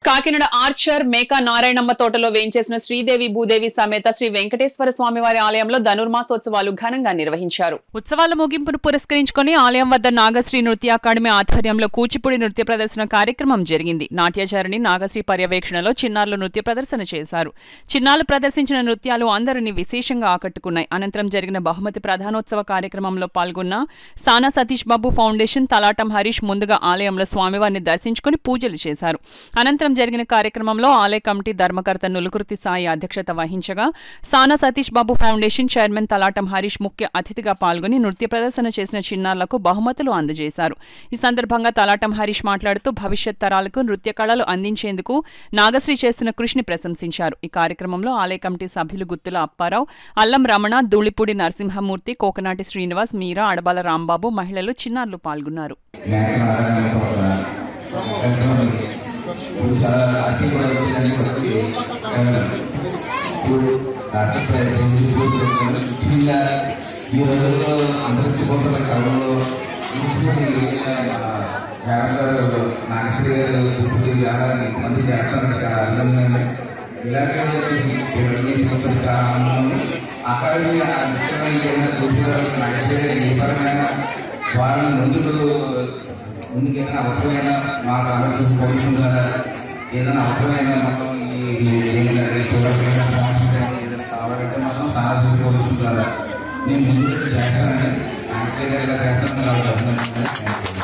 Kakinada Archer Meka Narayanamma తోటలో వేయించేసిన శ్రీదేవి భూదేవి సమేత శ్రీ వెంకటేశ్వర స్వామివారి ఆలయంలో ధనుర్మాసోత్సవాలు ఘనంగా నిర్వహించారు. ఉత్సవాల ముగింపును పురస్కరించుకుని ఆలయం వద్ద నాగశ్రీ నృత్య అకాడమీ ఆధ్వర్యంలో కూచిపూడి నృత్య ప్రదర్శన కార్యక్రమం జరిగింది. నాట్యాచారిణి నాగశ్రీ పర్యవేక్షణలో చిన్నారులు నృత్య ప్రదర్శన చేశారు. చిన్నారులు ప్రదర్శించిన నృత్యాలు అందరినీ విశేషంగా ఆకట్టుకున్నాయి. అనంతరం జరిగిన బహుమతి ప్రధానోత్సవ కార్యక్రమంలో పాల్గొన్న సానా సతీష్ బాబు ఫౌండేషన్ తలాటం హరీష్ ముందుగా ఆలయంలో స్వామివారిని దర్శించుకుని పూజలు చేశారు. అనంతరం జరిగిన కార్యక్రమంలో ఆలయ కమిటీ ధర్మకర్త నులుకుర్తి సాయి అధ్యక్షత వహించగా సానా సతీష్ బాబు ఫౌండేషన్ చైర్మన్ తలాటం హరీష్ ముఖ్య అతిథిగా పాల్గొని నృత్య ప్రదర్శన చేసిన చిన్నారులకు బహుమతులు అందజేశారు. ఈ సందర్భంగా తలాటం హరీష్ మాట్లాడుతూ భవిష్యత్ తరాలకు నృత్య కళలు అందించేందుకు నాగశ్రీ చేస్తున్న కృషిని ప్రశంసించారు. ఈ కార్యక్రమంలో ఆలయ కమిటీ సభ్యులు గుత్తుల అప్పారావు, అల్లం రమణ, ధూళిపూడి నరసింహమూర్తి, కోకనాటి శ్రీనివాస్, మీరా, అడబాల రాంబాబు, మహిళలు, చిన్నారులు పాల్గొన్నారు. ఈ రోజుల్లో అంతరించిపోతున్న కాలంలో నాగశ్రీ గారు మంది చేస్తారంటే చాలా అర్థంగా ఇలాగే అకాడమీ నాగశ్రీ గారు ఏ పరమైన వాళ్ళని ముందుకైనా అవసరమైన మాకు ఆలోచించుకోకుండా ఏదైనా అవసరమైన మొత్తం ఏదైనా కావాలంటే మాత్రం సహాయం కోరుకుంటారా నేను ముందు చేస్తానని నాగశ్రీ గారు చేస్తాను.